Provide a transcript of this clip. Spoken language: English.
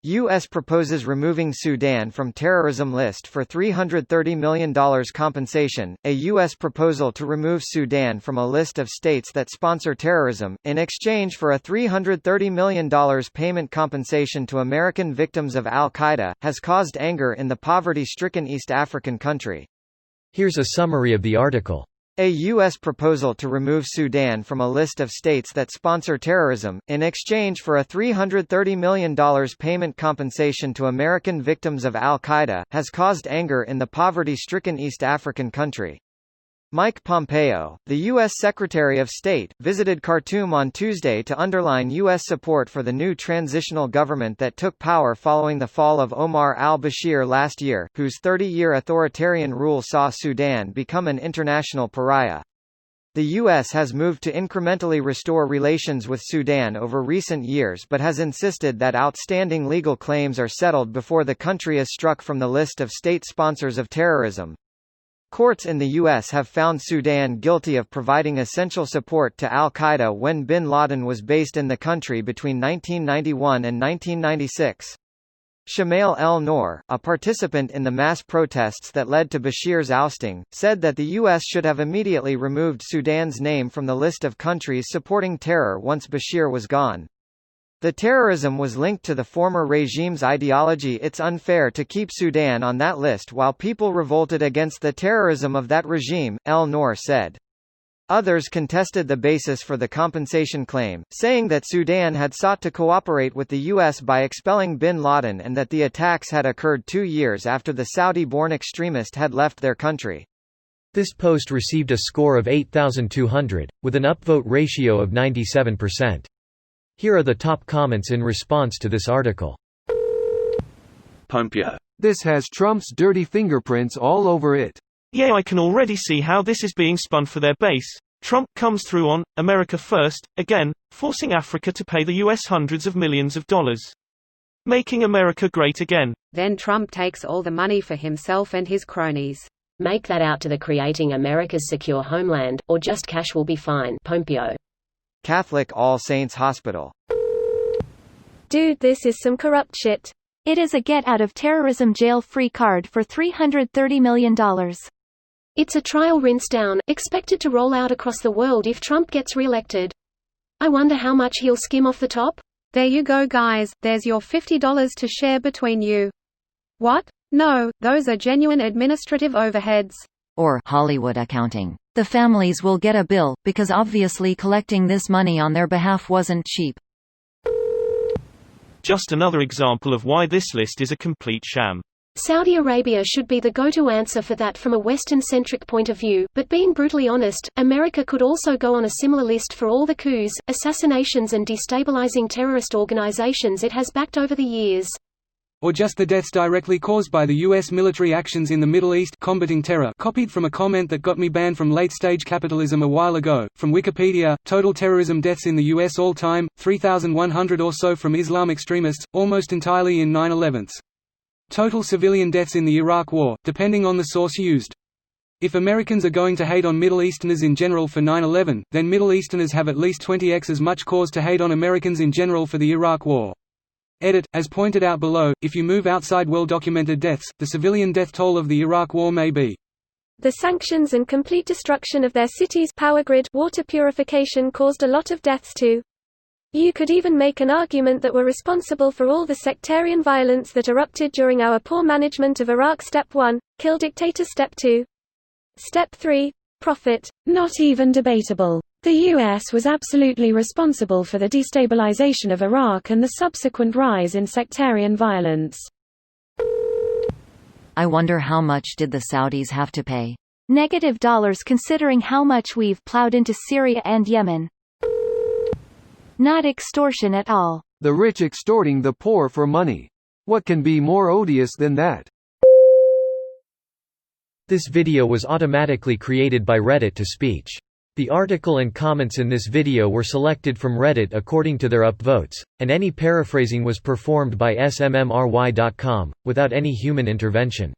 U.S. proposes removing Sudan from terrorism list for $330 million compensation. A U.S. proposal to remove Sudan from a list of states that sponsor terrorism, in exchange for a $330 million payment compensation to American victims of al-Qaeda, has caused anger in the poverty-stricken East African country. Here's a summary of the article. A U.S. proposal to remove Sudan from a list of states that sponsor terrorism, in exchange for a $330 million payment compensation to American victims of al-Qaeda, has caused anger in the poverty-stricken East African country. Mike Pompeo, the U.S. Secretary of State, visited Khartoum on Tuesday to underline U.S. support for the new transitional government that took power following the fall of Omar al-Bashir last year, whose 30-year authoritarian rule saw Sudan become an international pariah. The U.S. has moved to incrementally restore relations with Sudan over recent years but has insisted that outstanding legal claims are settled before the country is struck from the list of state sponsors of terrorism. Courts in the U.S. have found Sudan guilty of providing essential support to al-Qaeda when bin Laden was based in the country between 1991 and 1996. Shamail El-Noor, a participant in the mass protests that led to Bashir's ousting, said that the U.S. should have immediately removed Sudan's name from the list of countries supporting terror once Bashir was gone. The terrorism was linked to the former regime's ideology. It's unfair to keep Sudan on that list while people revolted against the terrorism of that regime, El-Noor said. Others contested the basis for the compensation claim, saying that Sudan had sought to cooperate with the U.S. by expelling bin Laden and that the attacks had occurred 2 years after the Saudi-born extremist had left their country. This post received a score of 8,200, with an upvote ratio of 97%. Here are the top comments in response to this article. Pompeo. This has Trump's dirty fingerprints all over it. Yeah, I can already see how this is being spun for their base. Trump comes through on America First, again, forcing Africa to pay the US hundreds of millions of dollars. Making America great again. Then Trump takes all the money for himself and his cronies. Make that out to the creating America's secure homeland, or just cash will be fine. Pompeo. Catholic All Saints Hospital. Dude, this is some corrupt shit. It is a get-out-of-terrorism jail-free card for $330 million. It's a trial rinse down, expected to roll out across the world if Trump gets re-elected. I wonder how much he'll skim off the top? There you go guys, there's your $50 to share between you. What? No, those are genuine administrative overheads. Or Hollywood accounting. The families will get a bill, because obviously collecting this money on their behalf wasn't cheap. Just another example of why this list is a complete sham. Saudi Arabia should be the go-to answer for that from a Western-centric point of view, but being brutally honest, America could also go on a similar list for all the coups, assassinations and destabilizing terrorist organizations it has backed over the years. Or just the deaths directly caused by the U.S. military actions in the Middle East, combating terror. Copied from a comment that got me banned from late-stage capitalism a while ago. From Wikipedia, total terrorism deaths in the U.S. all time, 3,100 or so from Islam extremists, almost entirely in 9/11s. Total civilian deaths in the Iraq War, depending on the source used. If Americans are going to hate on Middle Easterners in general for 9/11, then Middle Easterners have at least 20x as much cause to hate on Americans in general for the Iraq War. Edit, as pointed out below, if you move outside well-documented deaths, the civilian death toll of the Iraq War may be. The sanctions and complete destruction of their city's power grid, water purification caused a lot of deaths too. You could even make an argument that we're responsible for all the sectarian violence that erupted during our poor management of Iraq. Step 1, kill dictator. Step 2. Step 3, profit. Not even debatable. The U.S. was absolutely responsible for the destabilization of Iraq and the subsequent rise in sectarian violence. I wonder how much did the Saudis have to pay? $- considering how much we've plowed into Syria and Yemen. Not extortion at all. The rich extorting the poor for money. What can be more odious than that? This video was automatically created by Reddit to speech. The article and comments in this video were selected from Reddit according to their upvotes, and any paraphrasing was performed by smmry.com, without any human intervention.